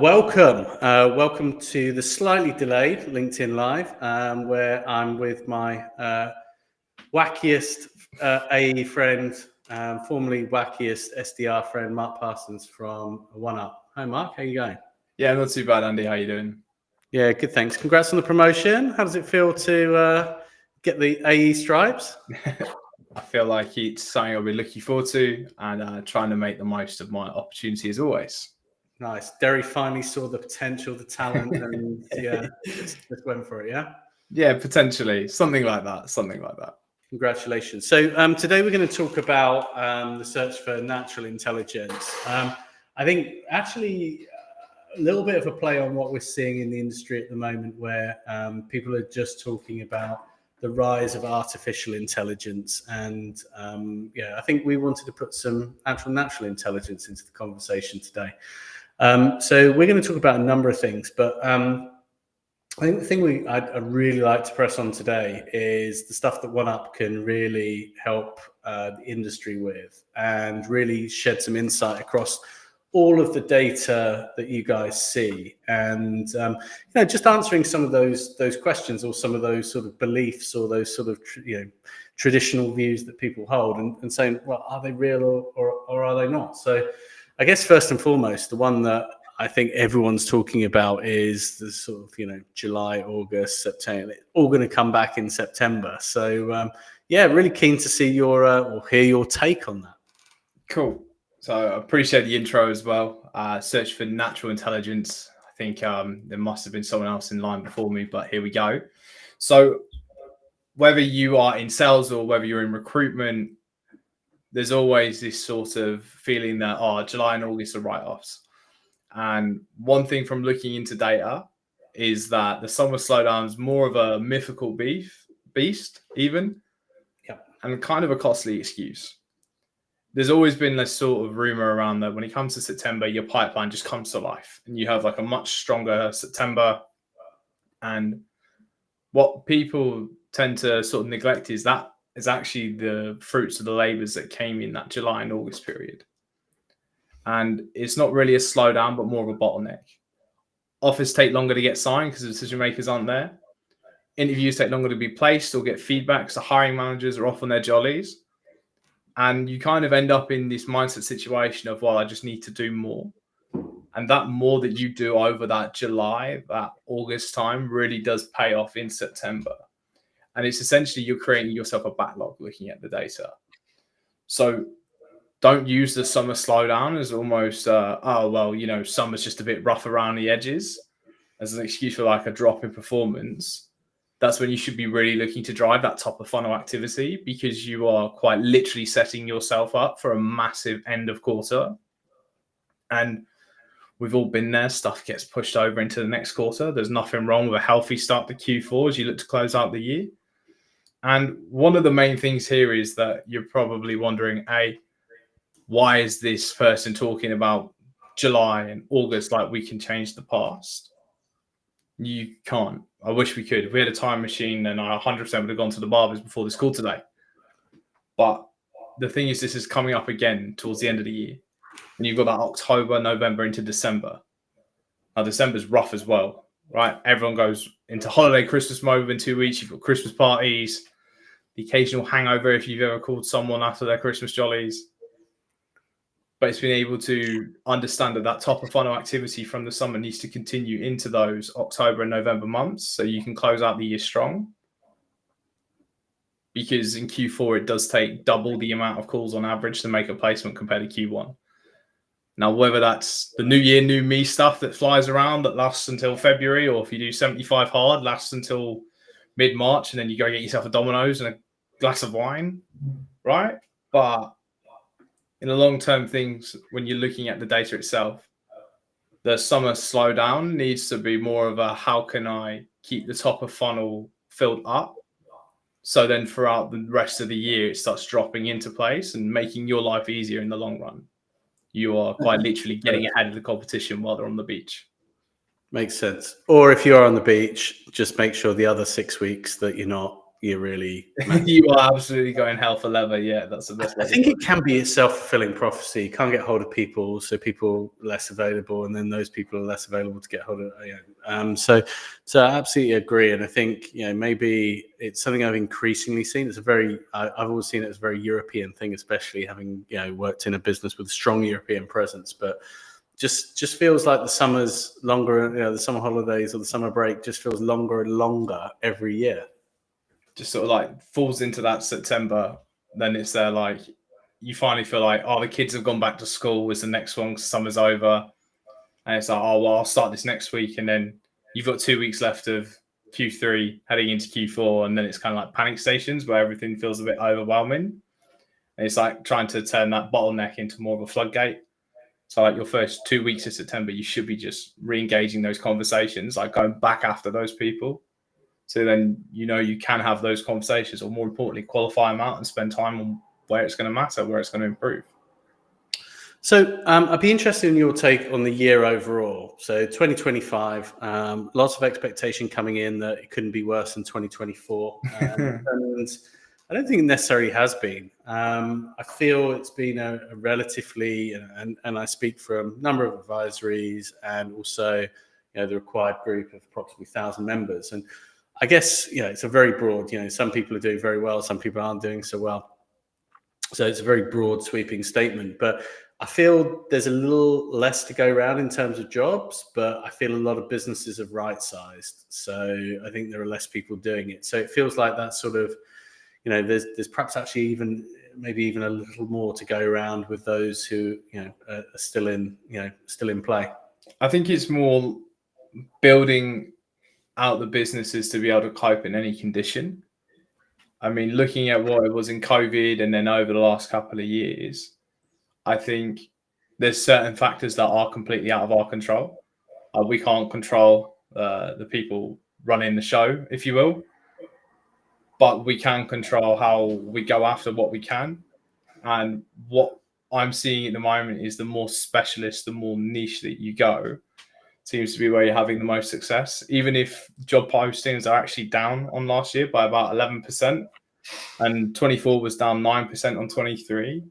Welcome to the slightly delayed LinkedIn Live, where I'm with my wackiest AE friend, formerly wackiest SDR friend, Marc Parsons from OneUp. Hi, Marc. How you going? Yeah, not too bad, Andy. How you doing? Yeah, good. Thanks. Congrats on the promotion. How does it feel to get the AE stripes? I feel like it's something I'll be looking forward to and trying to make the most of my opportunity as always. Nice. Derry finally saw the potential, the talent, and just went for it. Yeah. Yeah, potentially something like that. Congratulations. So today we're going to talk about the search for natural intelligence. I think actually a little bit of a play on what we're seeing in the industry at the moment, where people are just talking about the rise of artificial intelligence. And I think we wanted to put some natural intelligence into the conversation today. So we're going to talk about a number of things, but I think the thing I'd really like to press on today is the stuff that OneUp can really help the industry with, and really shed some insight across all of the data that you guys see, and just answering some of those questions, or some of those sort of beliefs, or those sort of traditional views that people hold, and saying, well, are they real or are they not? So I guess first and foremost, the one that I think everyone's talking about is the sort of, July, August, September, all going to come back in September. So, really keen to see or hear your take on that. Cool. So I appreciate the intro as well. Search for natural intelligence. I think there must have been someone else in line before me, but here we go. So whether you are in sales or whether you're in recruitment, there's always this sort of feeling that, July and August are write-offs. And one thing from looking into data is that the summer slowdown is more of a mythical beast, even, and kind of a costly excuse. There's always been this sort of rumor around that when it comes to September, your pipeline just comes to life and you have like a much stronger September. And what people tend to sort of neglect is that is actually the fruits of the labors that came in that July and August period. And it's not really a slowdown, but more of a bottleneck. Offers take longer to get signed because the decision makers aren't there. Interviews take longer to be placed or get feedback because the hiring managers are off on their jollies. And you kind of end up in this mindset situation of, well, I just need to do more. And that more that you do over that July, that August time really does pay off in September. And it's essentially you're creating yourself a backlog looking at the data. So don't use the summer slowdown as almost, summer's just a bit rough around the edges as an excuse for like a drop in performance. That's when you should be really looking to drive that top of funnel activity, because you are quite literally setting yourself up for a massive end of quarter. And we've all been there. Stuff gets pushed over into the next quarter. There's nothing wrong with a healthy start to Q4 as you look to close out the year. And one of the main things here is that you're probably wondering, why is this person talking about July and August like we can change the past? You can't. I wish we could. If we had a time machine, then I 100% would have gone to the barbers before this call today. But the thing is, this is coming up again towards the end of the year. And you've got that October, November into December. Now, December's rough as well, right? Everyone goes into holiday Christmas mode within 2 weeks. You've got Christmas parties, the occasional hangover if you've ever called someone after their Christmas jollies. But it's been able to understand that top of funnel activity from the summer needs to continue into those October and November months so you can close out the year strong. Because in Q4, it does take double the amount of calls on average to make a placement compared to Q1. Now, whether that's the new year, new me stuff that flies around that lasts until February, or if you do 75 hard, lasts until mid-March, and then you go get yourself a Domino's and a glass of wine, right? But in the long-term things, when you're looking at the data itself, the summer slowdown needs to be more of a, how can I keep the top of funnel filled up? So then throughout the rest of the year, it starts dropping into place and making your life easier in the long run. You are quite literally getting ahead of the competition while they're on the beach. Makes sense. Or if you're on the beach, just make sure the other 6 weeks that you're not you're really You are absolutely going hell for leather. Yeah, that's the best way I to think put it can be a self-fulfilling prophecy. You can't get hold of people, so people are less available, and then those people are less available to get hold of. So I absolutely agree, and I think maybe it's something I've increasingly seen. It's I've always seen it as a very European thing, especially having worked in a business with a strong European presence. But just feels like the summer's longer. The summer holidays or the summer break just feels longer and longer every year. just sort of like falls into that September, then it's there like you finally feel like, oh, the kids have gone back to school. Is the next one? Summer's over, and it's like, oh well, I'll start this next week, and then you've got 2 weeks left of Q3 heading into Q4, and then it's kind of like panic stations where everything feels a bit overwhelming, and it's like trying to turn that bottleneck into more of a floodgate. So like your first 2 weeks of September, you should be just re-engaging those conversations, like going back after those people. So then you can have those conversations, or more importantly, qualify them out and spend time on where it's going to matter, where it's going to improve. So I'd be interested in your take on the year overall. So 2025, lots of expectation coming in that it couldn't be worse than 2024. And I don't think it necessarily has been. I feel it's been a relatively, and I speak from a number of advisories and also the required group of approximately 1,000 members. And I guess, it's a very broad, some people are doing very well, some people aren't doing so well. So it's a very broad sweeping statement, but I feel there's a little less to go around in terms of jobs, but I feel a lot of businesses have right-sized. So I think there are less people doing it. So it feels like that sort of, there's perhaps actually maybe even a little more to go around with those who, are still in play. I think it's more building out the businesses to be able to cope in any condition. I mean, looking at what it was in COVID and then over the last couple of years, I think there's certain factors that are completely out of our control. We can't control the people running the show, if you will, but we can control how we go after what we can. And what I'm seeing at the moment is the more specialist, the more niche that you go, seems to be where you're having the most success. Even if job postings are actually down on last year by about 11%, and 24 was down 9% on 23,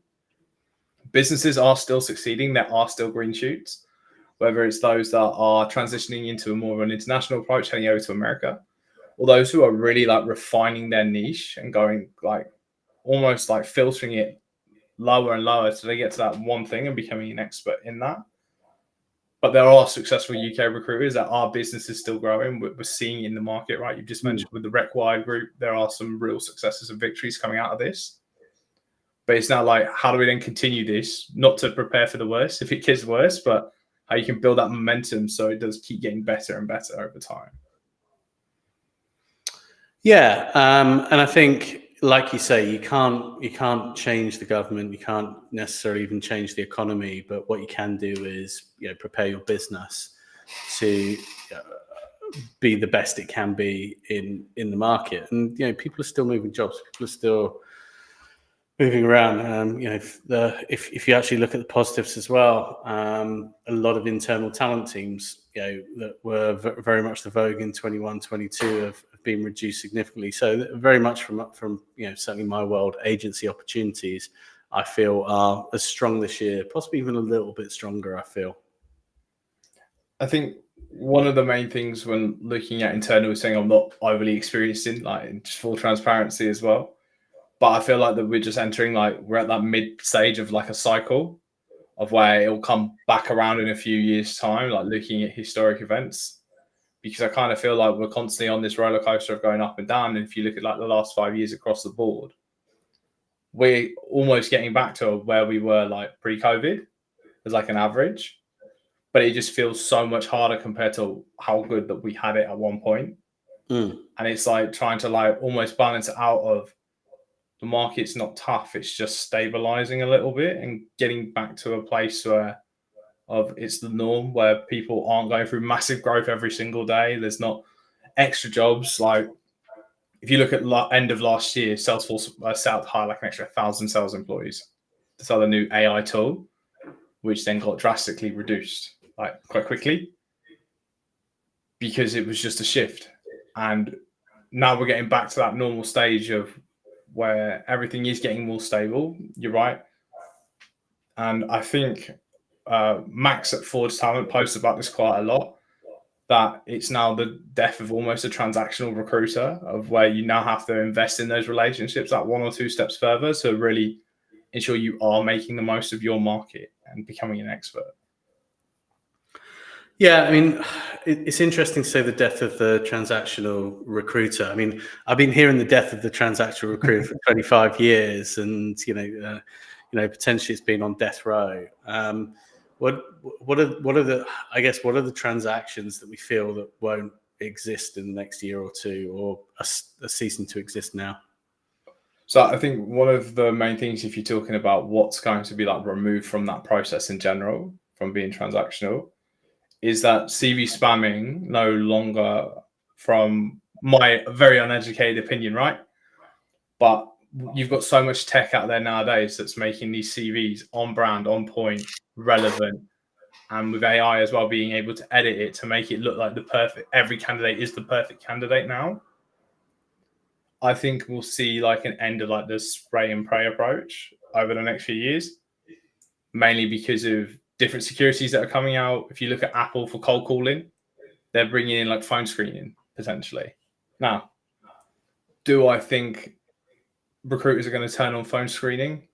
businesses are still succeeding. There are still green shoots, whether it's those that are transitioning into a more of an international approach, heading over to America, or those who are really like refining their niche and going like almost like filtering it lower and lower so they get to that one thing and becoming an expert in that. But there are successful UK recruiters that are businesses still growing. We're seeing in the market, right? You've just mentioned with the RecWired group, there are some real successes and victories coming out of this. But it's now like, how do we then continue this? Not to prepare for the worst if it gets worse, but how you can build that momentum so it does keep getting better and better over time. Yeah, and I think, like you say, you can't change the government. You can't necessarily even change the economy. But what you can do is, prepare your business to be the best it can be in the market. And people are still moving jobs. People are still moving around. If you actually look at the positives as well, a lot of internal talent teams, that were very much the vogue in 21, 22 have been reduced significantly. So very much from certainly my world, agency opportunities, I feel are as strong this year, possibly even a little bit stronger, I feel. I think one of the main things when looking at internal is saying I'm not overly experienced in, like, just full transparency as well. But I feel like that we're just entering, like, we're at that mid stage of like a cycle of where it'll come back around in a few years' time, like looking at historic events. Because I kind of feel like we're constantly on this roller coaster of going up and down. And if you look at like the last 5 years across the board, we're almost getting back to where we were like pre-COVID as like an average. But it just feels so much harder compared to how good that we had it at one point. And it's like trying to like almost balance it out of the market's not tough. It's just stabilizing a little bit and getting back to a place where it's the norm, where people aren't going through massive growth every single day. There's not extra jobs. Like if you look at end of last year, Salesforce set out to hire like an extra 1,000 sales employees. This other new AI tool, which then got drastically reduced like quite quickly because it was just a shift. And now we're getting back to that normal stage of where everything is getting more stable. You're right. And I think Max at Forge Talent posts about this quite a lot, that it's now the death of almost a transactional recruiter, of where you now have to invest in those relationships that 1 or 2 steps further to really ensure you are making the most of your market and becoming an expert. Yeah, I mean, it's interesting to say the death of the transactional recruiter. I mean, I've been hearing the death of the transactional recruiter for 25 years, and potentially it's been on death row. What are the transactions that we feel that won't exist in the next year or two, or are ceasing to exist now? So I think one of the main things, if you're talking about what's going to be like removed from that process in general, from being transactional, is that CV spamming no longer, from my very uneducated opinion, right? But you've got so much tech out there nowadays that's making these CVs on brand, on point, relevant, and with AI as well, being able to edit it to make it look like every candidate is the perfect candidate now. I think we'll see like an end of like the spray and pray approach over the next few years, mainly because of different securities that are coming out. If you look at Apple for cold calling, they're bringing in like phone screening potentially. Now, do I think recruiters are going to turn on phone screening?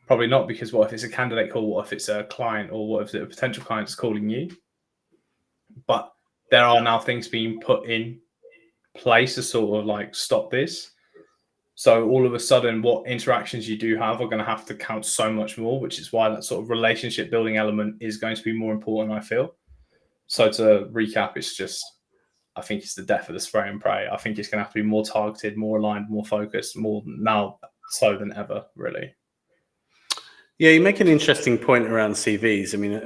Probably not, because what if it's a candidate call? What if it's a client, or what if it's a potential client is calling you? But there are now things being put in place to sort of like stop this. So all of a sudden, what interactions you do have are going to have to count so much more, which is why that sort of relationship building element is going to be more important, I feel. So to recap, I think it's the death of the spray and pray. I think it's going to have to be more targeted, more aligned, more focused, more now so than ever, really. Yeah, you make an interesting point around CVs. I mean,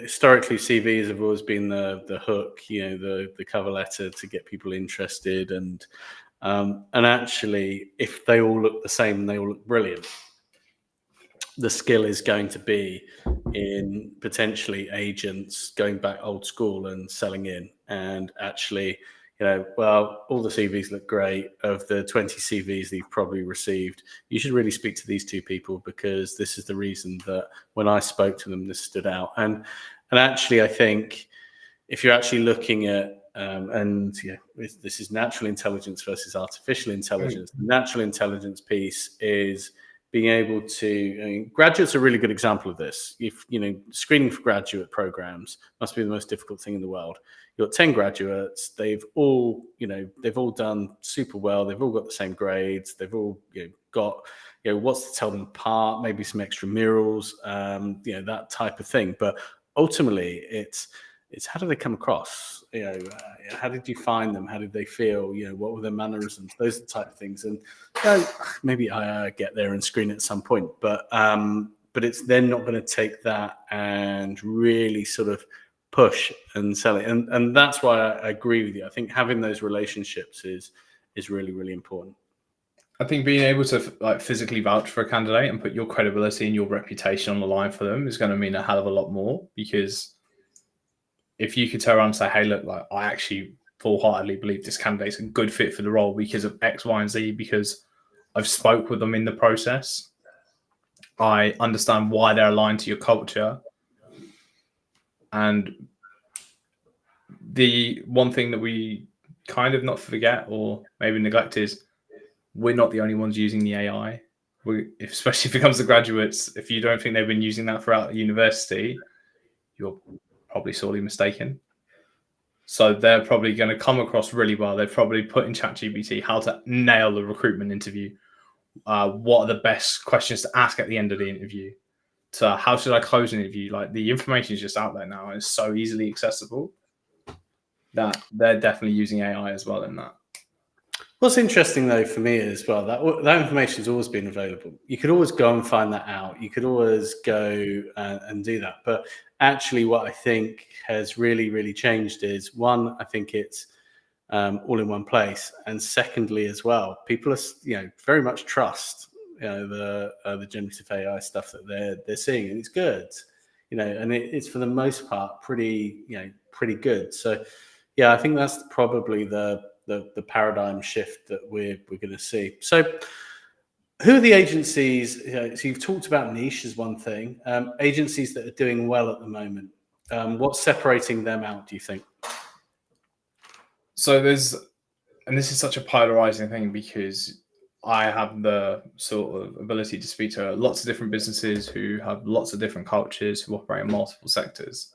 historically, CVs have always been the hook, the cover letter to get people interested, and actually, if they all look the same and they all look brilliant, the skill is going to be in potentially agents going back old school and selling in, and actually, all the CVs look great. Of the 20 CVs that you've probably received, you should really speak to these 2 people, because this is the reason that when I spoke to them, this stood out. And actually, I think if you're actually looking at this is natural intelligence versus artificial intelligence. The natural intelligence piece is being able to, graduates are a really good example of this. If, screening for graduate programs must be the most difficult thing in the world. You've got 10 graduates, they've all done super well. They've all got the same grades. They've all got, what's to tell them apart, maybe some extramurals, that type of thing. But ultimately it's how do they come across? How did you find them? How did they feel? What were their mannerisms? Those are the type of things. And maybe I get there and screen at some point, but it's then not going to take that and really sort of push and sell it. And that's why I agree with you. I think having those relationships is really, really important. I think being able to like physically vouch for a candidate and put your credibility and your reputation on the line for them is going to mean a hell of a lot more, because if you could turn around and say, hey, look, like, I actually full-heartedly believe this candidate's a good fit for the role because of X, Y, and Z, because I've spoke with them in the process. I understand why they're aligned to your culture. And the one thing that we kind of not forget, or maybe neglect, is we're not the only ones using the AI. Especially if it comes to graduates, if you don't think they've been using that throughout university, you're probably sorely mistaken. So they're probably going to come across really well. They've probably put in ChatGPT how to nail the recruitment interview. What are the best questions to ask at the end of the interview? To how should I close an interview? Like, the information is just out there now, and it's so easily accessible that they're definitely using AI as well in that. What's interesting, though, for me as well, that information has always been available. You could always go and find that out. You could always go and do that. But actually, what I think has really, really changed is, one, I think it's all in one place, and secondly, as well, people are very much trust the generative AI stuff that they're seeing, and it's good, and it's for the most part pretty good. So, yeah, I think that's probably the the paradigm shift that we're going to see. So, who are the agencies? So you've talked about niche as one thing. Agencies that are doing well at the moment. What's separating them out, do you think? So and this is such a polarizing thing because I have the sort of ability to speak to lots of different businesses who have lots of different cultures, who operate in multiple sectors.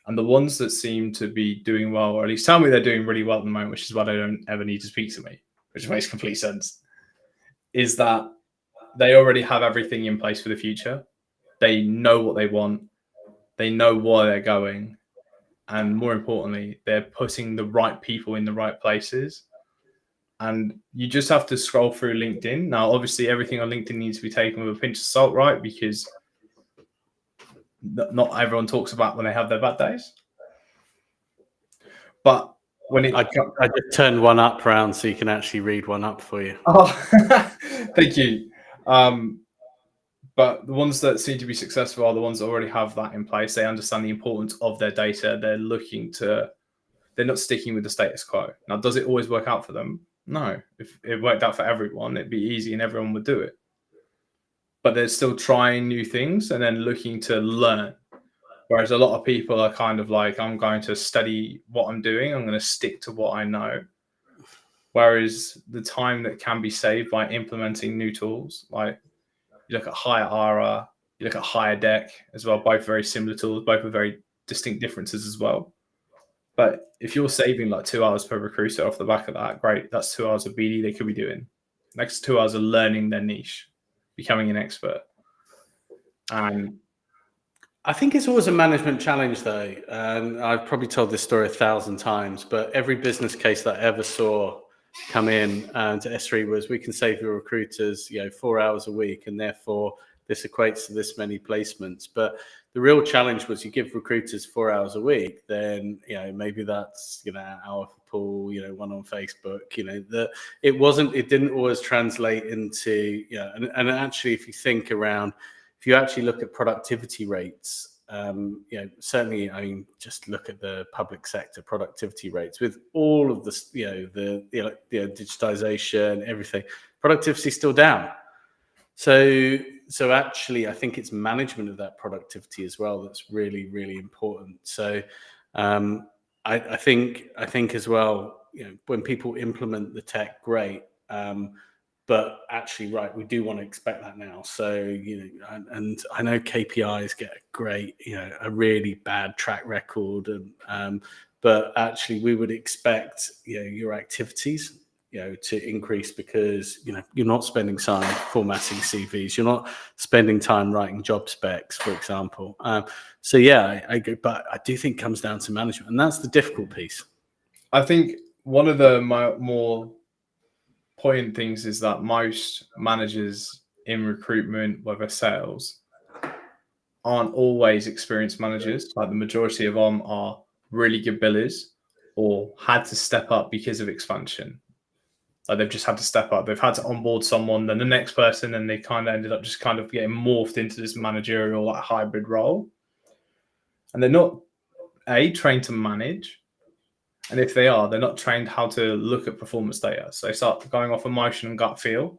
And the ones that seem to be doing well, or at least tell me they're doing really well at the moment, which is why they don't ever need to speak to me, which makes complete sense, is that they already have everything in place for the future. They know what they want. They know where they're going. And more importantly, they're putting the right people in the right places. And you just have to scroll through LinkedIn. Now, obviously, everything on LinkedIn needs to be taken with a pinch of salt, right? Because not everyone talks about when they have their bad days. But when I just turned OneUp around so you can actually read OneUp for you. Oh, thank you. But the ones that seem to be successful are the ones that already have that in place. They understand the importance of their data. They're not sticking with the status quo. Now, does it always work out for them? No. If it worked out for everyone, it'd be easy and everyone would do it. But they're still trying new things and then looking to learn. Whereas a lot of people are kind of like, I'm going to study what I'm doing. I'm going to stick to what I know. Whereas the time that can be saved by implementing new tools, like you look at Hire Ara, you look at Hire Deck as well, both very similar tools, both with very distinct differences as well. But if you're saving like 2 hours per recruiter off the back of that, great. That's 2 hours of BD they could be doing. Next 2 hours of learning their niche, becoming an expert. And I think it's always a management challenge, though. And I've probably told this story 1,000 times, but every business case that I ever saw come in to S3 was, we can save your recruiters 4 hours a week, and therefore this equates to this many placements. But the real challenge was, you give recruiters 4 hours a week, then maybe that's an hour for Paul, one on Facebook. It didn't always translate into and actually, if you think around, if you actually look at productivity rates, certainly, I mean, just look at the public sector productivity rates with all of this, the digitization, everything. Productivity is still down. So actually, I think it's management of that productivity as well that's really, really important. So I think as well, when people implement the tech, great. But actually, right, we do want to expect that now. So, and I know KPIs get a really bad track record, but actually, we would expect your activities to increase, because you're not spending time formatting CVs, you're not spending time writing job specs, for example. So yeah, I agree, but I do think it comes down to management, and that's the difficult piece. I think one of the more point things is that most managers in recruitment, whether sales, aren't always experienced managers. Like the majority of them are really good billers or had to step up because of expansion. Like they've just had to step up. They've had to onboard someone, then the next person, and they kind of ended up just kind of getting morphed into this managerial hybrid role. And they're not trained to manage. And if they are, they're not trained how to look at performance data. So they start going off emotion and gut feel.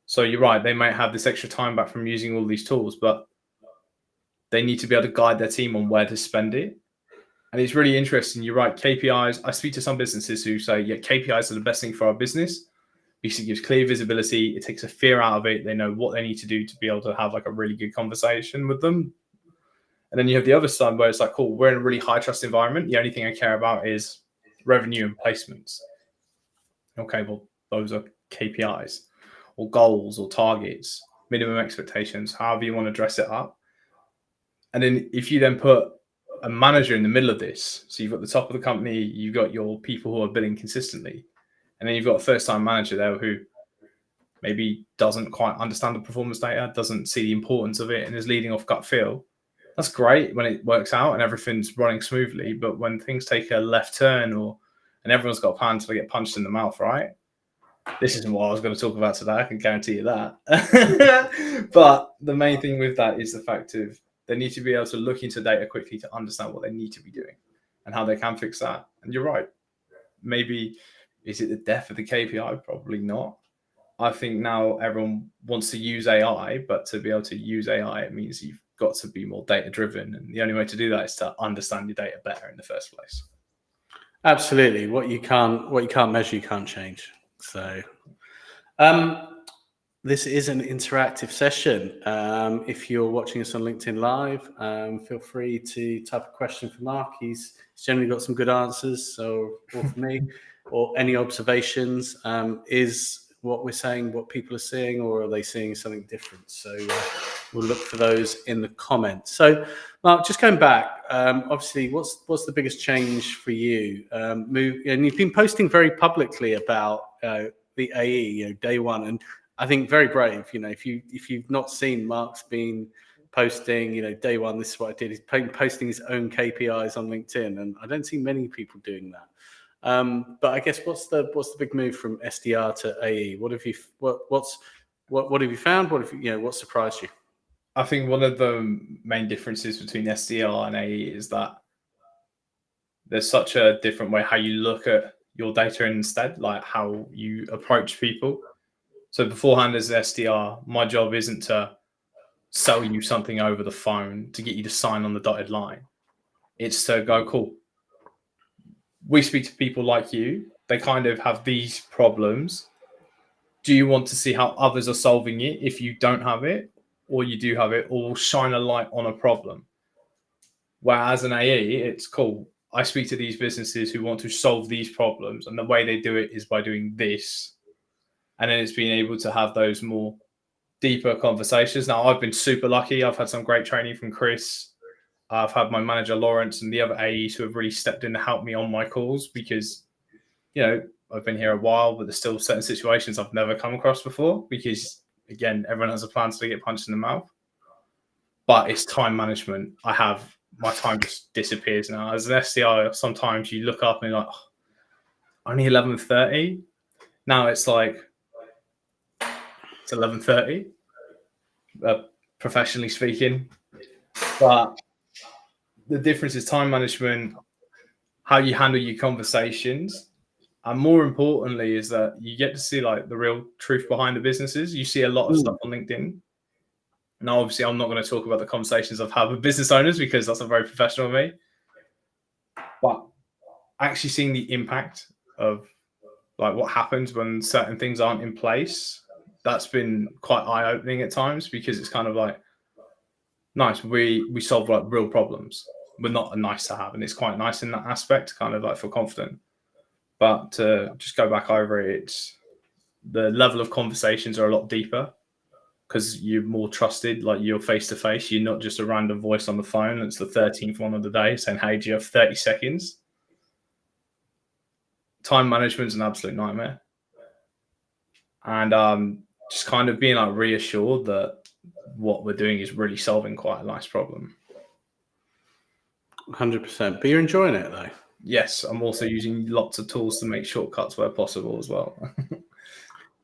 So you're right, they might have this extra time back from using all these tools, but they need to be able to guide their team on where to spend it. And it's really interesting. You're right, KPIs. I speak to some businesses who say, yeah, KPIs are the best thing for our business because it gives clear visibility. It takes the fear out of it. They know what they need to do to be able to have a really good conversation with them. And then you have the other side where it's like, cool, we're in a really high trust environment. The only thing I care about is revenue and placements. Okay, well, those are KPIs or goals or targets, minimum expectations, however you want to dress it up. And then if you then put a manager in the middle of this, so you've got the top of the company, you've got your people who are billing consistently, and then you've got a first-time manager there who maybe doesn't quite understand the performance data, doesn't see the importance of it, and is leading off gut feel. That's great when it works out and everything's running smoothly, but when things take a left turn and everyone's got a plan to get punched in the mouth, right? This isn't what I was going to talk about today, I can guarantee you that. But the main thing with that is the fact of they need to be able to look into data quickly to understand what they need to be doing and how they can fix that. And you're right. Maybe Is it the death of the KPI? Probably not. I think now everyone wants to use AI, but to be able to use AI, it means you've got to be more data driven. And the only way to do that is to understand your data better in the first place. Absolutely. What you can't measure, you can't change. So, this is an interactive session. If you're watching us on LinkedIn Live, feel free to type a question for Marc. He's generally got some good answers, or for me, or any observations. Is what we're saying what people are seeing, or are they seeing something different? So we'll look for those in the comments. So, Marc, just going back, obviously, what's the biggest change for you? And you've been posting very publicly about the AE, day one, and I think very brave. If you've not seen, Marc's been posting, day one, this is what I did. He's posting his own KPIs on LinkedIn, and I don't see many people doing that. But I guess what's the big move from SDR to AE? What have you found? What surprised you? I think one of the main differences between SDR and AE is that there's such a different way how you look at your data instead, like how you approach people. So beforehand as an SDR, my job isn't to sell you something over the phone to get you to sign on the dotted line. It's to go, cool. We speak to people like you. They kind of have these problems. Do you want to see how others are solving it if you don't have it, or you do have it, or shine a light on a problem? Whereas an AE, it's cool. I speak to these businesses who want to solve these problems, and the way they do it is by doing this. And then it's being able to have those more deeper conversations. Now, I've been super lucky. I've had some great training from Chris. I've had my manager, Lawrence, and the other AEs who have really stepped in to help me on my calls because, I've been here a while, but there's still certain situations I've never come across before because, again, everyone has a plan to get punched in the mouth. But it's time management. My time just disappears now. As an SDR, sometimes you look up and you're like, oh, only 11:30. Now it's like, it's 11:30, professionally speaking. But the difference is time management, how you handle your conversations, and more importantly is that you get to see like the real truth behind the businesses. You see a lot of stuff on LinkedIn. Now, obviously, I'm not going to talk about the conversations I've had with business owners because that's not very professional of me. But actually seeing the impact of like what happens when certain things aren't in place, that's been quite eye-opening at times because it's kind of like, nice, we solve like real problems. We're not a nice to have, and it's quite nice in that aspect, kind of like feel confident. But to just go back over it, it's the level of conversations are a lot deeper because you're more trusted, like you're face to face. You're not just a random voice on the phone. It's the 13th one of the day saying, hey, do you have 30 seconds? Time management is an absolute nightmare. And just kind of being like reassured that what we're doing is really solving quite a nice problem. 100%. But you're enjoying it though. Yes, I'm also using lots of tools to make shortcuts where possible as well.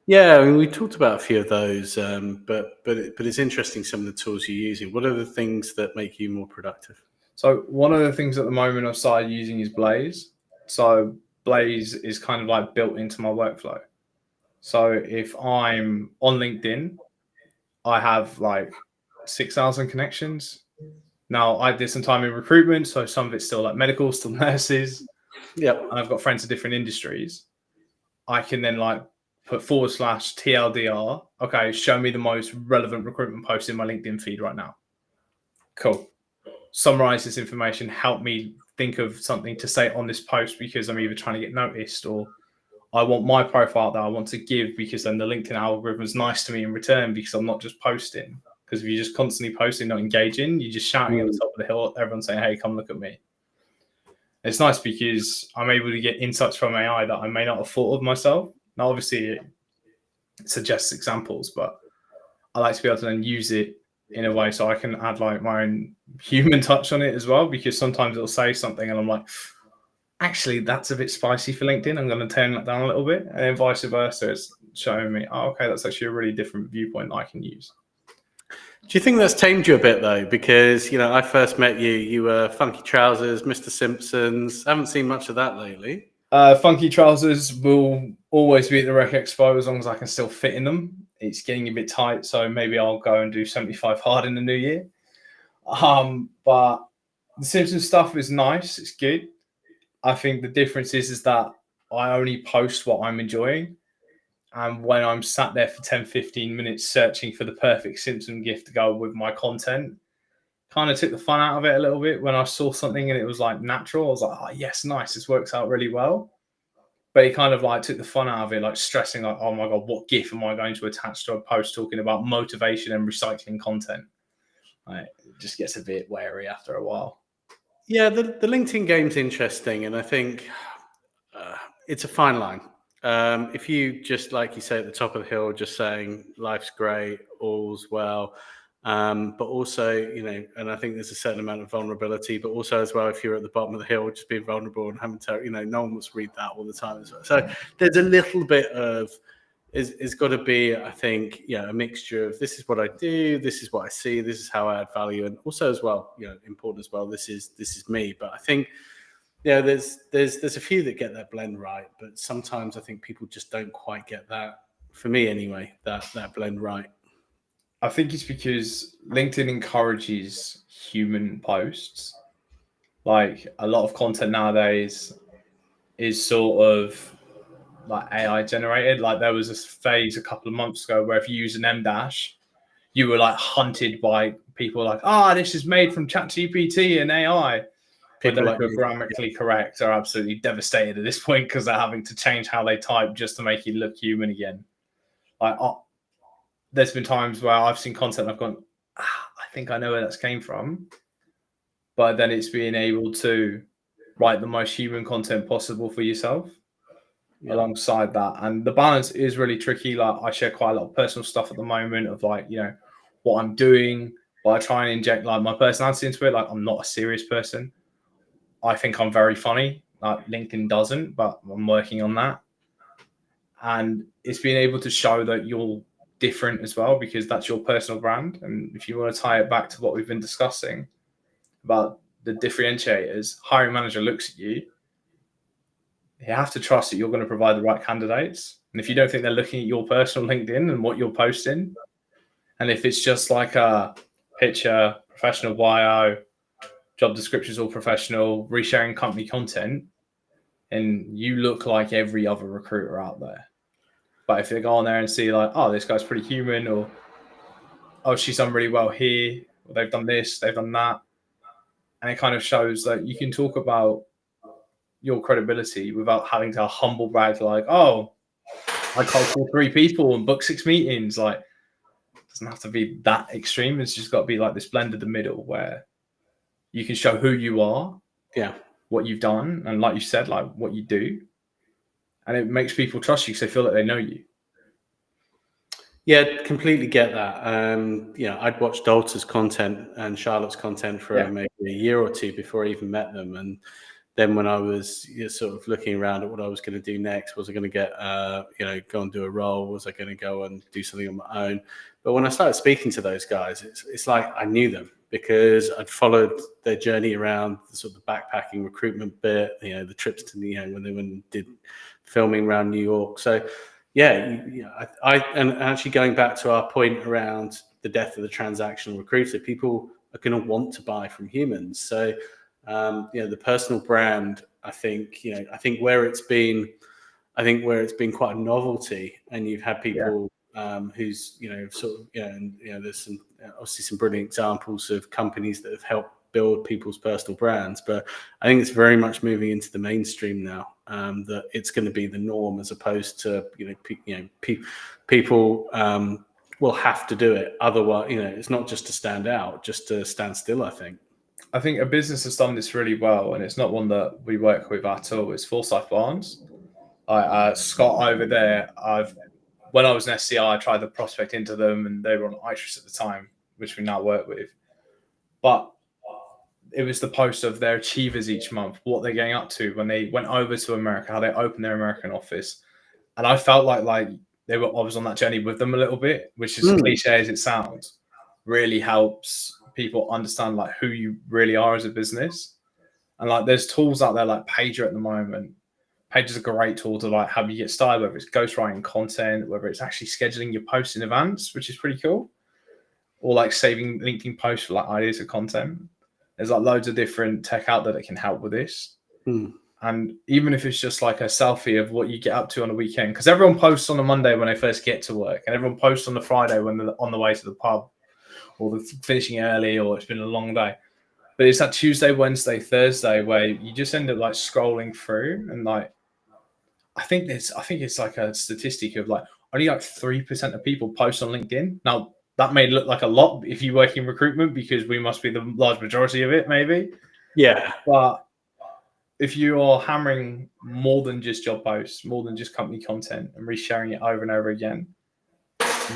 Yeah, I mean, we talked about a few of those, but it's interesting some of the tools you're using. What are the things that make you more productive? So one of the things at the moment I've started using is Blaze. So Blaze is kind of like built into my workflow. So if I'm on LinkedIn, I have like 6,000 connections. Now, I did some time in recruitment, so some of it's still like medical, still nurses. Yeah. And I've got friends in different industries. I can then like put /TLDR. Okay, show me the most relevant recruitment post in my LinkedIn feed right now. Cool. Summarize this information. Help me think of something to say on this post because I'm either trying to get noticed or I want my profile that I want to give because then the LinkedIn algorithm is nice to me in return because I'm not just posting. Because if you're just constantly posting, not engaging, you're just shouting at the top of the hill, everyone's saying, hey, come look at me. It's nice because I'm able to get insights from AI that I may not have thought of myself. Now, obviously, it suggests examples, but I like to be able to then use it in a way so I can add like my own human touch on it as well, because sometimes it'll say something and I'm like, actually, that's a bit spicy for LinkedIn. I'm going to turn that down a little bit. And then vice versa, it's showing me, oh, okay, that's actually a really different viewpoint that I can use. Do you think that's tamed you a bit though? Because, I first met you, you were funky trousers, Mr. Simpsons. I haven't seen much of that lately. Funky trousers will always be at the Rec Expo as long as I can still fit in them. It's getting a bit tight, so maybe I'll go and do 75 hard in the new year. But the Simpsons stuff is nice. It's good. I think the difference is that I only post what I'm enjoying. And when I'm sat there for 10, 15 minutes searching for the perfect Simpson gift to go with my content, kind of took the fun out of it a little bit. When I saw something and it was like natural, I was like, oh, yes, nice. This works out really well. But it kind of like took the fun out of it, like stressing like, oh my God, what GIF am I going to attach to a post talking about motivation and recycling content? Like, it just gets a bit wary after a while. Yeah, the LinkedIn game's interesting, and I think it's a fine line. If you just, like you say, at the top of the hill, just saying life's great, all's well, but also, and I think there's a certain amount of vulnerability, but also as well, if you're at the bottom of the hill, just being vulnerable and having to, no one wants to read that all the time as well. So there's a little bit of, it's got to be, I think, a mixture of this is what I do, this is what I see, this is how I add value, and also as well, important as well, this is me. But I think, there's a few that get that blend right, but sometimes I think people just don't quite get that. For me, anyway, that blend right. I think it's because LinkedIn encourages human posts. Like a lot of content nowadays is sort of like AI generated. Like there was this phase a couple of months ago where if you use an M dash, you were like hunted by people like, this is made from ChatGPT and AI. People like grammatically correct are absolutely devastated at this point because they're having to change how they type just to make you look human again. Like, there's been times where I've seen content I've gone, I think I know where that's came from. But then it's being able to write the most human content possible for yourself alongside that. And the balance is really tricky. Like I share quite a lot of personal stuff at the moment of like, what I'm doing, but I try and inject like my personality into it. Like I'm not a serious person. I think I'm very funny. Like LinkedIn doesn't, but I'm working on that. And it's being able to show that you're different as well, because that's your personal brand. And if you want to tie it back to what we've been discussing about the differentiators, hiring manager looks at you. You have to trust that you're going to provide the right candidates. And if you don't think they're looking at your personal LinkedIn and what you're posting, and if it's just like a picture, professional bio, job descriptions all professional, resharing company content, and you look like every other recruiter out there. But if they go on there and see like, this guy's pretty human, or she's done really well here, or they've done this, they've done that, and it kind of shows that you can talk about your credibility without having to humble brag like, I cold call 3 people and book 6 meetings. Like, it doesn't have to be that extreme. It's just got to be like this blend of the middle where you can show who you are, what you've done, and like you said, like what you do, and it makes people trust you because they feel like they know you. Yeah, completely get that. I'd watched Dalta's content and Charlotte's content for maybe a year or two before I even met them, and then when I was sort of looking around at what I was going to do next, was I going to get, go and do a role? Was I going to go and do something on my own? But when I started speaking to those guys, it's like I knew them because I'd followed their journey around the sort of backpacking recruitment bit, the trips to, when they went and did filming around New York. So, and actually going back to our point around the death of the transactional recruiter, people are going to want to buy from humans. So, the personal brand, I think where it's been quite a novelty, and you've had people who's there's some obviously some brilliant examples of companies that have helped build people's personal brands, but I think it's very much moving into the mainstream now. That it's going to be the norm as opposed to people will have to do it. Otherwise, it's not just to stand out, just to stand still. I think a business has done this really well, and it's not one that we work with at all. It's Forsyth Barnes. Scott over there, when I was an SCI, I tried to prospect into them, and they were on Itrus at the time, which we now work with. But it was the post of their achievers each month, what they're getting up to when they went over to America, how they opened their American office. And I felt like I was on that journey with them a little bit, which is cliche as it sounds, really helps people understand like who you really are as a business. And like there's tools out there like Pager at the moment. Page is a great tool to like help you get started, whether it's ghostwriting content, whether it's actually scheduling your posts in advance, which is pretty cool, or like saving LinkedIn posts for like ideas of content. There's like loads of different tech out there that can help with this. And even if it's just like a selfie of what you get up to on a weekend, because everyone posts on a Monday when they first get to work, and everyone posts on the Friday when they're on the way to the pub, or they're finishing early, or it's been a long day. But it's that Tuesday, Wednesday, Thursday where you just end up like scrolling through, and like I think it's like a statistic of like only like 3% of people post on LinkedIn. Now that may look like a lot if you work in recruitment, because we must be the large majority of it, maybe. Yeah. But if you are hammering more than just job posts, more than just company content, and resharing it over and over again,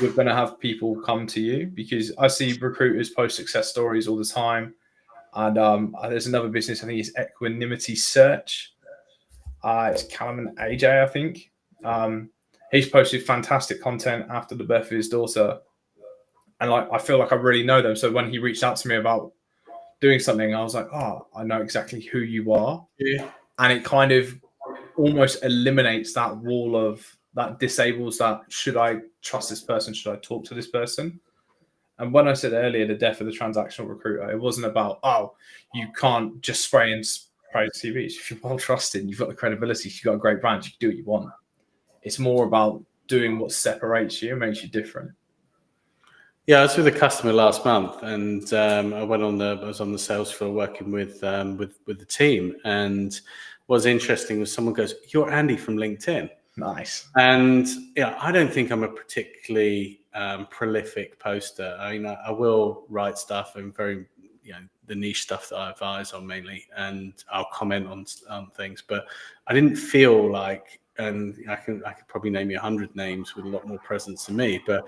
you're going to have people come to you, because I see recruiters post success stories all the time. And there's another business, I think it's Equanimity Search. It's Callum and AJ, I think. He's posted fantastic content after the birth of his daughter. And like, I feel like I really know them. So when he reached out to me about doing something, I was like, oh, I know exactly who you are. Yeah. And it kind of almost eliminates that wall of that, disables that, should I trust this person? Should I talk to this person? And when I said earlier, the death of the transactional recruiter, it wasn't about, oh, you can't just spray and spray CVs. If you're well trusted, you've got the credibility, you've got a great brand, you can do what you want. It's more about doing what separates you and makes you different. Yeah, I was with a customer last month, and I was on the sales floor working with the team. And what's interesting was someone goes, "You're Andy from LinkedIn." Nice. And yeah, I don't think I'm a particularly prolific poster. I mean, I will write stuff and very, the niche stuff that I have eyes on mainly, and I'll comment on things. But I didn't feel like, and I could probably name you 100 names with a lot more presence than me, but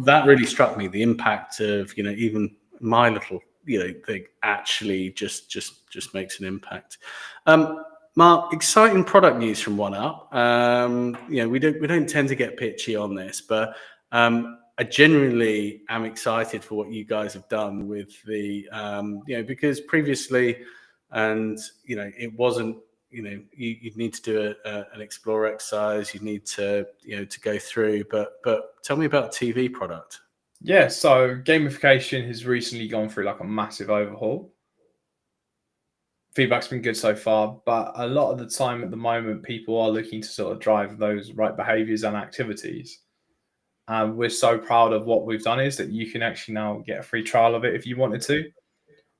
that really struck me, the impact of even my little thing actually just makes an impact. Marc, exciting product news from OneUp. We don't tend to get pitchy on this, but I genuinely am excited for what you guys have done with the because previously, and it wasn't. You'd need to do an explore exercise. You need to go through. But tell me about TV product. Yeah, so gamification has recently gone through like a massive overhaul. Feedback's been good so far, but a lot of the time at the moment, people are looking to sort of drive those right behaviors and activities. And we're so proud of what we've done is that you can actually now get a free trial of it if you wanted to.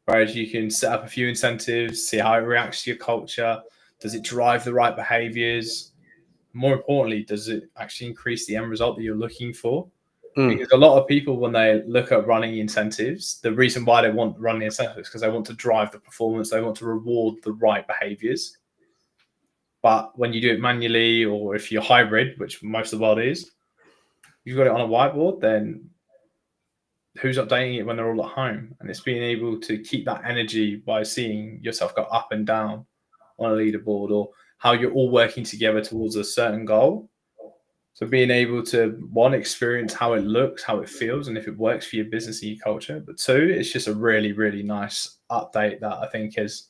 Whereas you can set up a few incentives, see how it reacts to your culture. Does it drive the right behaviors? More importantly, does it actually increase the end result that you're looking for? Because a lot of people, when they look at running incentives, the reason why they want running incentives is because they want to drive the performance, they want to reward the right behaviors. But when you do it manually, or if you're hybrid, which most of the world is, you've got it on a whiteboard, then who's updating it when they're all at home? And it's being able to keep that energy by seeing yourself go up and down on a leaderboard, or how you're all working together towards a certain goal. So being able to, one, experience how it looks, how it feels, and if it works for your business and your culture. But two, it's just a really, really nice update that I think has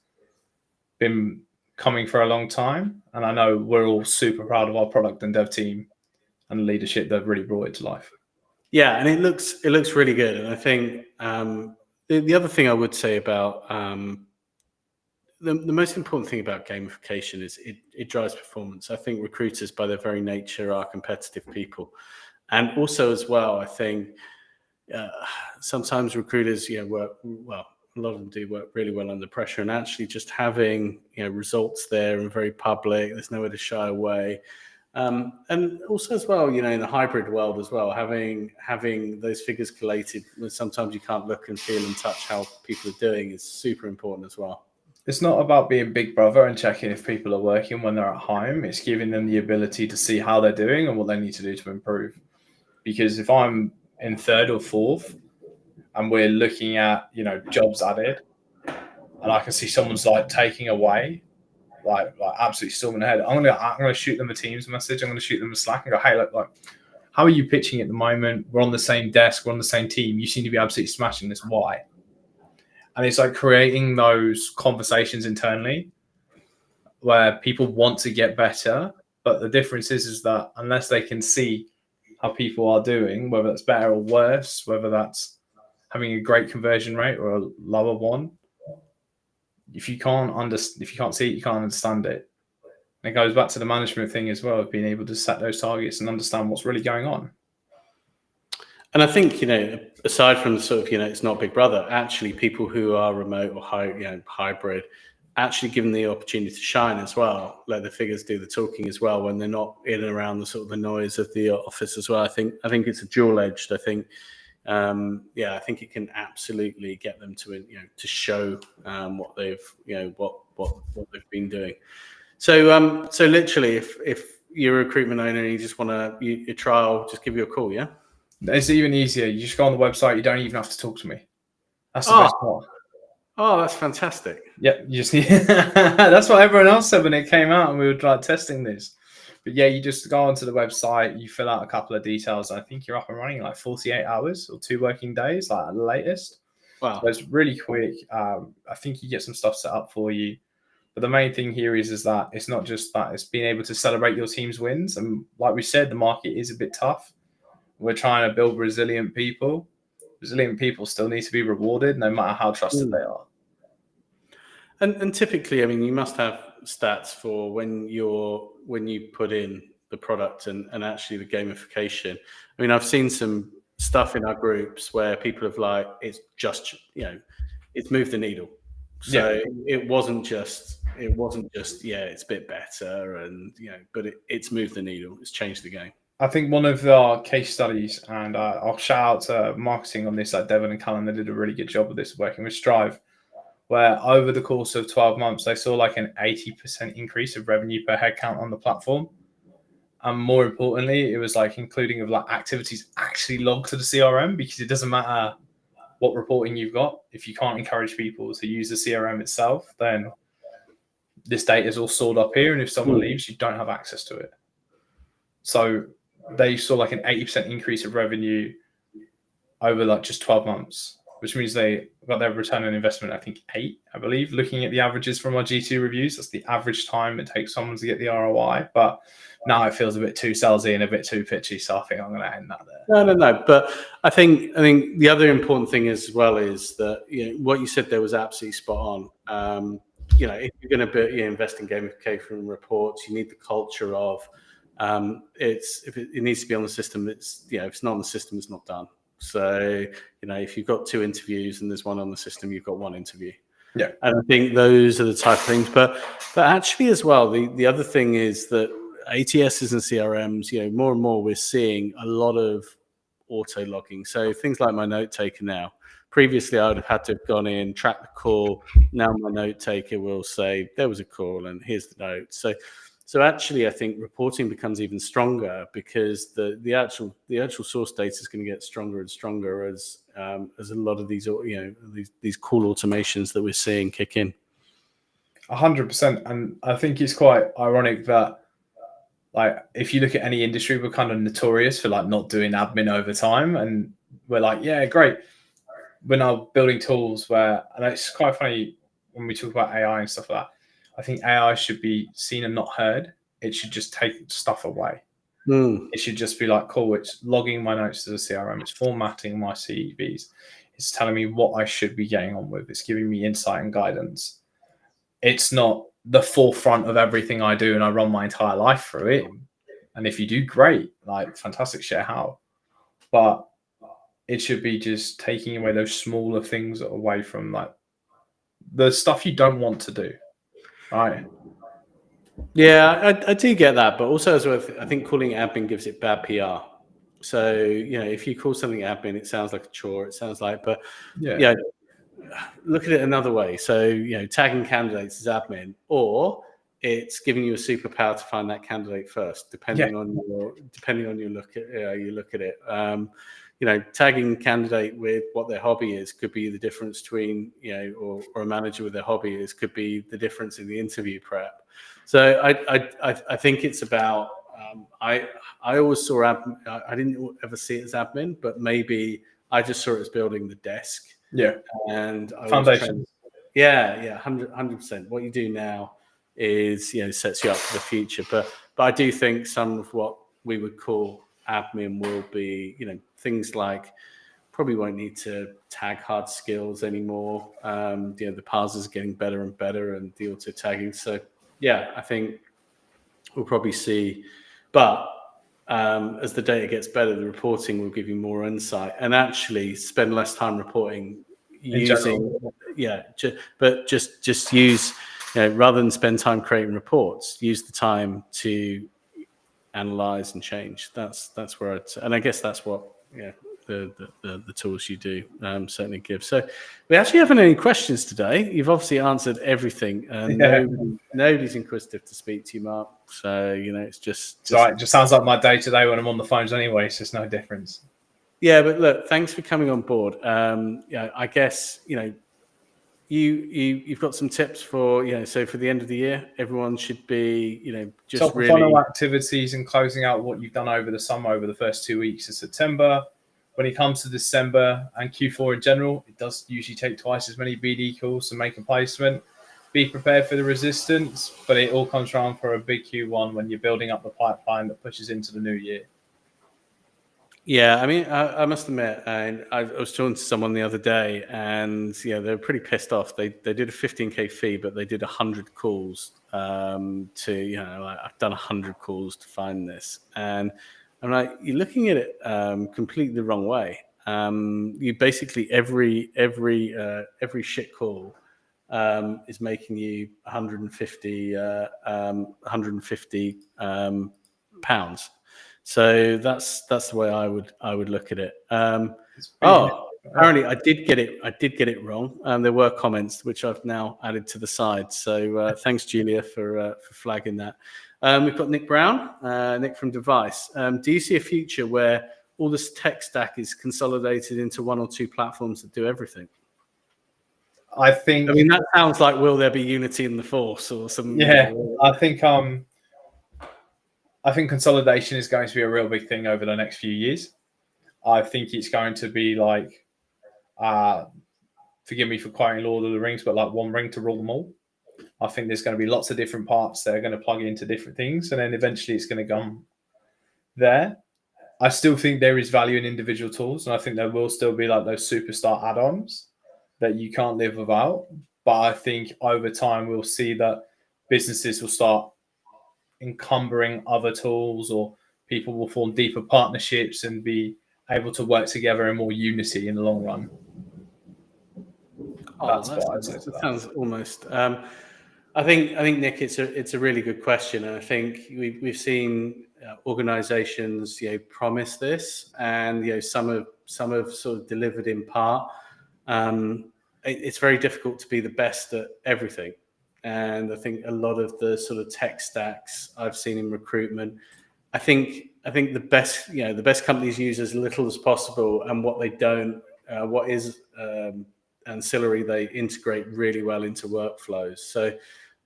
been coming for a long time. And I know we're all super proud of our product and dev team and the leadership that really brought it to life. Yeah, and it looks really good. And I think the other thing I would say about the most important thing about gamification is it drives performance. I think recruiters, by their very nature, are competitive people. And also as well, I think sometimes recruiters, work well. A lot of them do work really well under pressure, and actually just having results there and very public. There's nowhere to shy away. And also as well, in the hybrid world as well, having those figures collated when sometimes you can't look and feel and touch how people are doing is super important as well. It's not about being big brother and checking if people are working when they're at home. It's giving them the ability to see how they're doing and what they need to do to improve. Because if I'm in third or fourth and we're looking at, jobs added, and I can see someone's like taking away, like absolutely storming ahead, I'm gonna shoot them a Teams message. I'm gonna shoot them a Slack and go, hey, look, like, how are you pitching at the moment? We're on the same desk. We're on the same team. You seem to be absolutely smashing this. Why? And it's like creating those conversations internally. where people want to get better, but the difference is that unless they can see how people are doing, whether that's better or worse, whether that's having a great conversion rate or a lower one, if you can't see it, you can't understand it. And it goes back to the management thing as well, of being able to set those targets and understand what's really going on. And I think, aside from sort of, it's not Big Brother, actually people who are remote or hybrid, actually given the opportunity to shine as well, let the figures do the talking as well when they're not in and around the sort of the noise of the office as well. I think it's a dual-edged. I think, I think it can absolutely get them to show what they've what they've been doing. So literally, if you're a recruitment owner and you just want your trial, just give you a call, yeah. It's even easier. You just go on the website. You don't even have to talk to me. That's the best part. Oh, that's fantastic. Yeah, you just need. That's what everyone else said when it came out, and we were like testing this. But yeah, you just go onto the website. You fill out a couple of details. I think you're up and running in like 48 hours or 2 working days, like at the latest. Wow, so it's really quick. I think you get some stuff set up for you. But the main thing here is that it's not just that; it's being able to celebrate your team's wins. And like we said, the market is a bit tough. We're trying to build resilient people. Resilient people still need to be rewarded, no matter how trusted they are. And typically, I mean, you must have stats for when you put in the product and actually the gamification. I mean, I've seen some stuff in our groups where people have it's just it's moved the needle. So it wasn't just it's a bit better and but it's moved the needle. It's changed the game. I think one of our case studies, and I'll shout out to marketing on this, like Devon and Callum, they did a really good job of this working with Strive, where over the course of 12 months, they saw like an 80% increase of revenue per head count on the platform. And more importantly, it was like including of like activities actually logged to the CRM, because it doesn't matter what reporting you've got. If you can't encourage people to use the CRM itself, then this data is all stored up here. And if someone leaves, you don't have access to it. So they saw like an 80% increase of revenue over like just 12 months, which means they got their return on investment, I think 8, I believe, looking at the averages from our G2 reviews. That's the average time it takes someone to get the ROI. But now it feels a bit too salesy and a bit too pitchy. So I think I'm going to end that there. No. But I think the other important thing as well is that, what you said there was absolutely spot on. If you're going to invest in gamification reports, you need the culture of, it needs to be on the system. If it's not on the system, it's not done. So if you've got 2 interviews and there's one on the system, you've got 1 interview. Yeah, and I think those are the type of things. But actually, as well, the other thing is that ATSs and CRMs, more and more we're seeing a lot of auto logging. So things like my note taker now. Previously, I would have had to have gone in, track the call. Now my note taker will say there was a call and here's the note. So actually, I think reporting becomes even stronger because the actual source data is going to get stronger and stronger as a lot of these these cool automations that we're seeing kick in. 100%, and I think it's quite ironic that if you look at any industry, we're kind of notorious for not doing admin over time, and we're like, yeah, great. We're now building tools and it's quite funny when we talk about AI and stuff like that. I think AI should be seen and not heard. It should just take stuff away. It should just be like, cool, it's logging my notes to the CRM. It's formatting my CVs. It's telling me what I should be getting on with. It's giving me insight and guidance. It's not the forefront of everything I do and I run my entire life through it. And if you do, great, fantastic, share how. But it should be just taking away those smaller things away from the stuff you don't want to do. Right. Yeah, I do get that, but also as well, I think calling it admin gives it bad PR. So if you call something admin, it sounds like a chore. It sounds like, but look at it another way. So tagging candidates is admin, or it's giving you a superpower to find that candidate first, depending on your look at it. Tagging candidate with what their hobby is could be the difference between, or a manager with their hobby could be the difference in the interview prep. So I think it's about, I always saw admin, I didn't ever see it as admin, but maybe I just saw it as building the desk. Yeah. And foundation. 100%. What you do now is, sets you up for the future. But I do think some of what we would call admin will be, things like probably won't need to tag hard skills anymore. The parsers are getting better and better, and the auto tagging. So yeah, I think we'll probably see, but as the data gets better, the reporting will give you more insight and actually spend less time reporting using, but just use, rather than spend time creating reports, use the time to analyze and change. That's where and I guess that's what, the tools you do certainly give. So we actually haven't any questions today. You've obviously answered everything. Nobody's inquisitive to speak to you, Mark. So it's just it just sounds like my day today when I'm on the phones anyway. It's just no difference. Yeah, but look, thanks for coming on board. I guess you've got some tips for so for the end of the year, everyone should be just top really funnel activities and closing out what you've done over the summer, over the first 2 weeks of September. When it comes to December and Q4 in general, it does usually take twice as many BD calls to make a placement. Be prepared for the resistance, but it all comes around for a big Q1 when you're building up the pipeline that pushes into the new year. Yeah, I mean, I must admit, and I was talking to someone the other day, and they were pretty pissed off. They did a 15K fee, but they did 100 calls to I've done 100 calls to find this, and I'm like, you're looking at it completely the wrong way. You basically every shit call is making you 150 pounds. So that's the way I would look at it. Apparently I did get it wrong. There were comments which I've now added to the side. So thanks, Julia, for flagging that. We've got Nick Brown, Nick from Device. Do you see a future where all this tech stack is consolidated into one or two platforms that do everything? I mean, that sounds like, will there be unity in the force or something? Yeah, I think consolidation is going to be a real big thing over the next few years. I think it's going to be like, forgive me for quoting Lord of the Rings, but like one ring to rule them all. I think there's going to be lots of different parts that are going to plug into different things, and then eventually it's going to come there. I still think there is value in individual tools, and I think there will still be like those superstar add-ons that you can't live without. But I think over time we'll see that businesses will start encumbering other tools, or people will form deeper partnerships and be able to work together in more unity in the long run. That sounds almost. I think Nick, it's a really good question, and I think we've seen organisations promise this, and some have sort of delivered in part. It's very difficult to be the best at everything. And I think a lot of the sort of tech stacks I've seen in recruitment, I think the best companies use as little as possible, and what they don't, what is ancillary, they integrate really well into workflows. So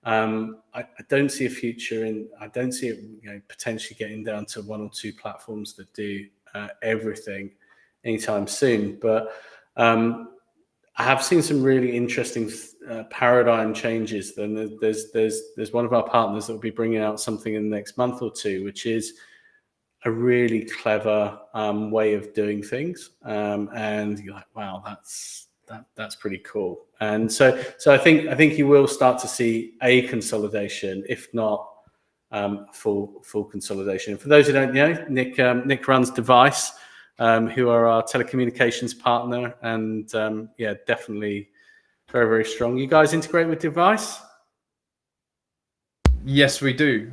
I don't see a future I don't see it potentially getting down to one or two platforms that do everything anytime soon. But I have seen some really interesting paradigm changes. Then there's one of our partners that will be bringing out something in the next month or two, which is a really clever way of doing things, and you're like, wow, that's pretty cool. And so I think you will start to see a consolidation, if not full consolidation. And for those who don't know, Nick runs Device, who are our telecommunications partner, and definitely very, very strong. You guys integrate with Device? Yes, we do.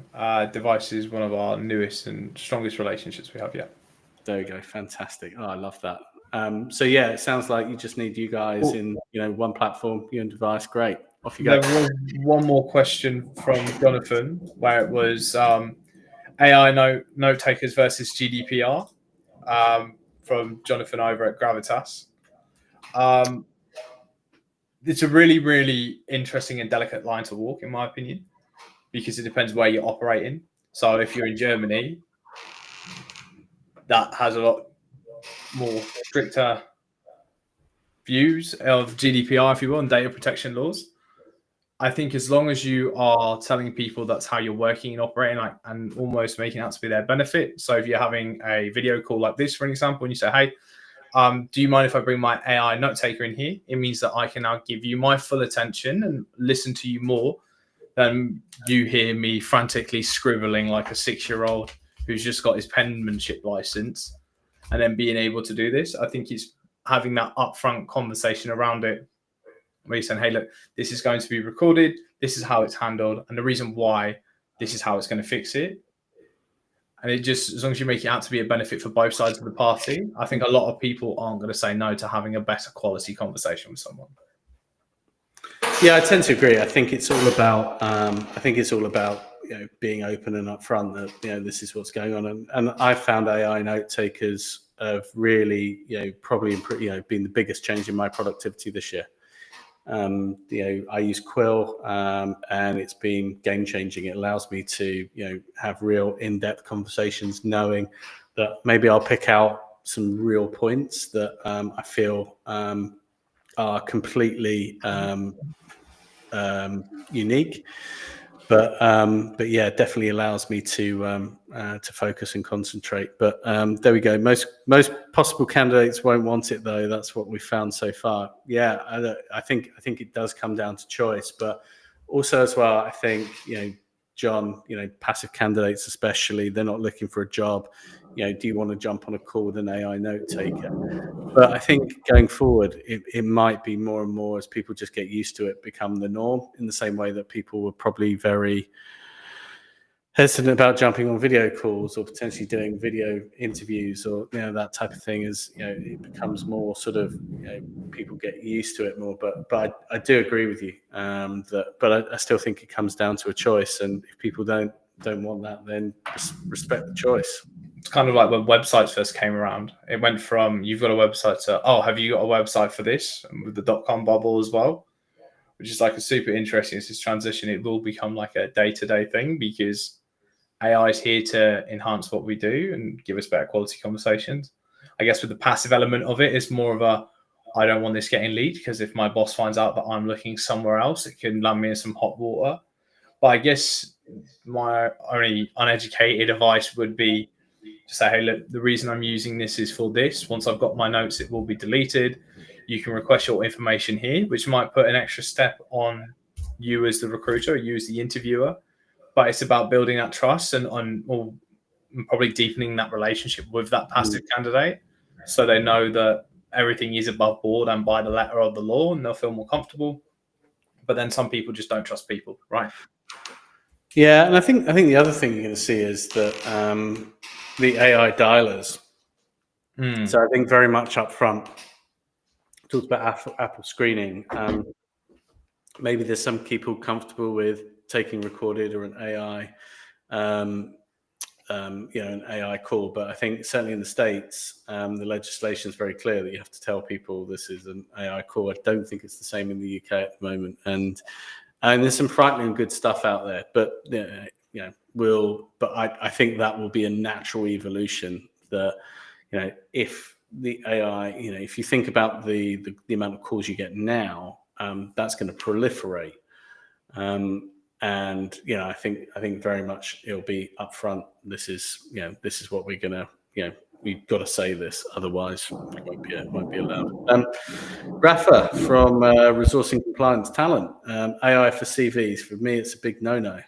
Device is one of our newest and strongest relationships we have yet. There we go. Fantastic. Oh, I love that. So it sounds like you just need you guys in one platform, you and Device. Great. Off you go. There was one more question from Jonathan, where it was AI note takers versus GDPR, from Jonathan over at Gravitas. It's a really, really interesting and delicate line to walk, in my opinion, because it depends where you're operating. So if you're in Germany, that has a lot more stricter views of GDPR, if you will, and data protection laws. I think as long as you are telling people that's how you're working and operating, like, and almost making it out to be their benefit. So if you're having a video call like this, for an example, and you say, hey, do you mind if I bring my AI note taker in here? It means that I can now give you my full attention and listen to you more than you hear me frantically scribbling like a 6-year-old who's just got his penmanship license, and then being able to do this. I think it's having that upfront conversation around it, where you're saying, hey, look, this is going to be recorded. This is how it's handled. And the reason why, this is how it's going to fix it. And it just, as long as you make it out to be a benefit for both sides of the party, I think a lot of people aren't going to say no to having a better quality conversation with someone. Yeah, I tend to agree. I think it's all about, being open and upfront that, this is what's going on. And I found AI note takers have really, probably, been the biggest change in my productivity this year. I use Quill, and it's been game changing. It allows me to, have real in-depth conversations, knowing that maybe I'll pick out some real points that I feel are completely unique. But yeah, it definitely allows me to focus and concentrate. But there we go. Most possible candidates won't want it, though. That's what we've found so far. Yeah, I think it does come down to choice, but also as well, I think John, passive candidates especially, they're not looking for a job. Do you want to jump on a call with an AI note taker? But I think going forward, it might be more and more, as people just get used to it, become the norm, in the same way that people were probably very hesitant about jumping on video calls or potentially doing video interviews or that type of thing. As it becomes more sort of people get used to it more. But I do agree with you but I still think it comes down to a choice, and if people don't want that, then respect the choice. It's kind of like when websites first came around. It went from, you've got a website, to, oh, have you got a website for this? And with the .com bubble as well, which is like a super interesting. It's this transition. It will become like a day-to-day thing, because AI is here to enhance what we do and give us better quality conversations. I guess with the passive element of it, it's more of a, I don't want this getting leaked, because if my boss finds out that I'm looking somewhere else, it can land me in some hot water. But I guess my only uneducated advice would be to say, hey, look, the reason I'm using this is for this. Once I've got my notes, it will be deleted. You can request your information here, which might put an extra step on you as the recruiter, you as the interviewer. But it's about building that trust and probably deepening that relationship with that passive candidate, so they know that everything is above board and by the letter of the law, and they'll feel more comfortable. But then some people just don't trust people, right? Yeah, and I think the other thing you're going to see is that the AI dialers. So I think very much up front, talked about Apple screening. Maybe there's some people comfortable with taking recorded or an AI, an AI call. But I think certainly in the States, the legislation is very clear that you have to tell people this is an AI call. I don't think it's the same in the UK at the moment. And there's some frightening good stuff out there. But I think that will be a natural evolution. That if the AI, if you think about the amount of calls you get now, that's going to proliferate. And I think very much it'll be upfront. This is what we're gonna, we've got to say this, otherwise it won't be allowed. Rafa from Resourcing Compliance Talent, AI for CVs. For me, it's a big no-no.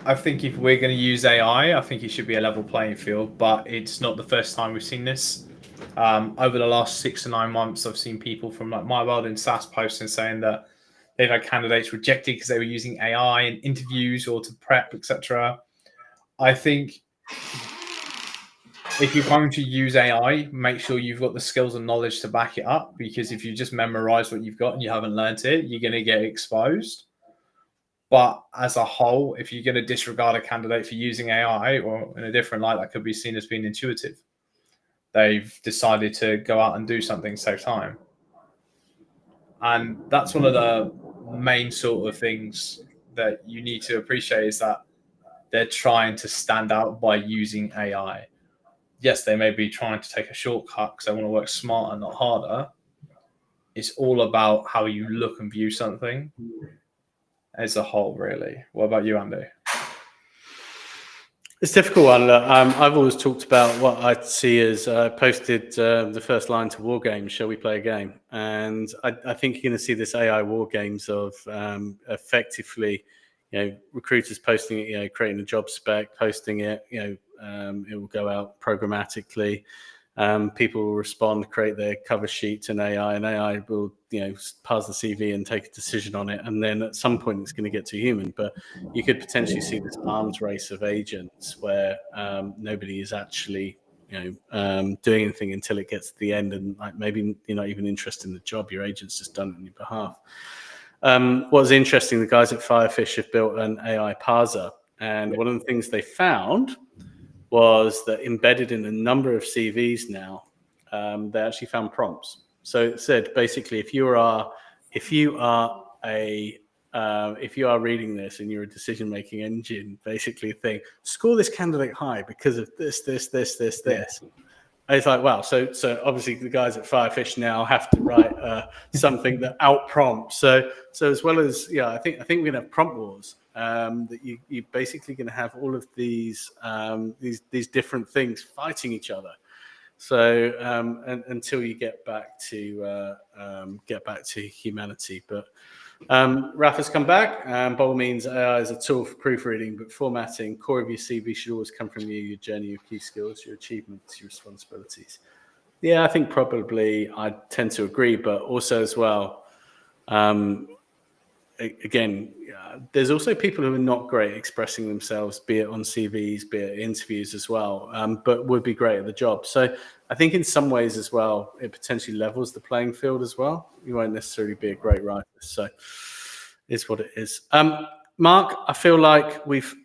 I think if we're going to use AI, I think it should be a level playing field, but it's not the first time we've seen this. Over the last 6 to 9 months, I've seen people from like my world in SaaS posting saying that they've had candidates rejected because they were using AI in interviews or to prep, etc. I think if you're going to use AI, make sure you've got the skills and knowledge to back it up, because if you just memorize what you've got and you haven't learned it, you're going to get exposed. But as a whole, if you're going to disregard a candidate for using AI, or in a different light, that could be seen as being intuitive. They've decided to go out and do something, save time. And that's one of the main sort of things that you need to appreciate, is that they're trying to stand out by using AI. Yes, they may be trying to take a shortcut because they want to work smarter, not harder. it's all about how you look and view something as a whole, really. What about you, Andy? It's a difficult one. Look, I've always talked about what I see as posted the first line to war games. Shall we play a game? And I think you're going to see this AI war games of effectively, recruiters posting it, creating a job spec, posting it. It will go out programmatically. People will respond, create their cover sheet to an AI, and AI will, pass the CV and take a decision on it. And then at some point, it's going to get to human. But you could potentially see this arms race of agents where nobody is actually, doing anything until it gets to the end, and like maybe you're not even interested in the job. Your agent's just done it on your behalf. What was interesting, the guys at Firefish have built an AI parser, and one of the things they found was that embedded in a number of CVs now, they actually found prompts. So it said basically, if you are reading this and you're a decision-making engine, basically think, score this candidate high because of this. And it's like, wow. So obviously the guys at Firefish now have to write something that out prompts. So as well as, I think we're gonna have prompt wars. That you're basically going to have all of these different things fighting each other. So until you get back to humanity. But Rafa's come back. By all means, AI is a tool for proofreading, but formatting, core of your CV should always come from you, your journey, your key skills, your achievements, your responsibilities. Yeah, I think probably I tend to agree, but also as well, again, there's also people who are not great expressing themselves, be it on CVs, be it interviews as well, but would be great at the job. So I think in some ways as well, it potentially levels the playing field as well. You won't necessarily be a great writer. So it's what it is. Marc, I feel like we've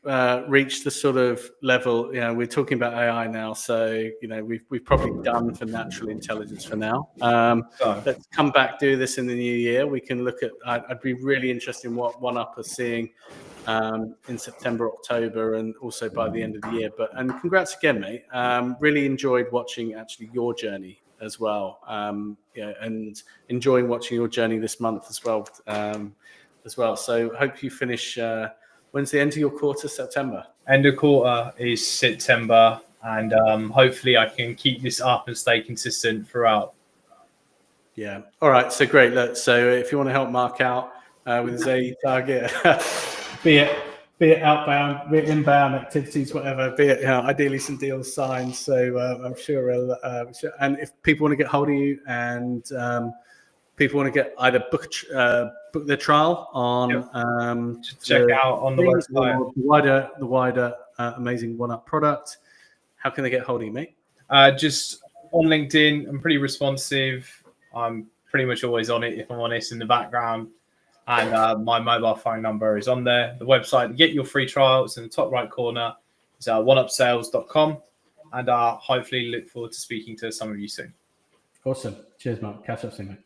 reached the sort of level, we're talking about AI now. So, we've probably done for natural intelligence for now. Let's come back, do this in the new year. We can look at, I'd be really interested in what OneUp are seeing in September, October, and also by the end of the year. And congrats again, mate. Really enjoyed watching actually your journey as well. And enjoying watching your journey this month as well. So hope you finish, when's the end of your quarter? September? End of quarter is September, and hopefully I can keep this up and stay consistent throughout. Yeah. All right. So great. Look, so if you want to help Marc out with his AE target, be it outbound, be it inbound activities, whatever, be it ideally some deals signed. So I'm sure he'll, and if people want to get hold of you and people want to get either book their trial on check out on the website the wider amazing OneUp product. How can they get hold of you, mate? Just on LinkedIn. I'm pretty responsive. I'm pretty much always on it, if I'm honest, in the background. And my mobile phone number is on there. The website to get your free trial, it's in the top right corner. It's oneupsales.com. And hopefully look forward to speaking to some of you soon. Awesome. Cheers, Marc. Catch up soon, mate.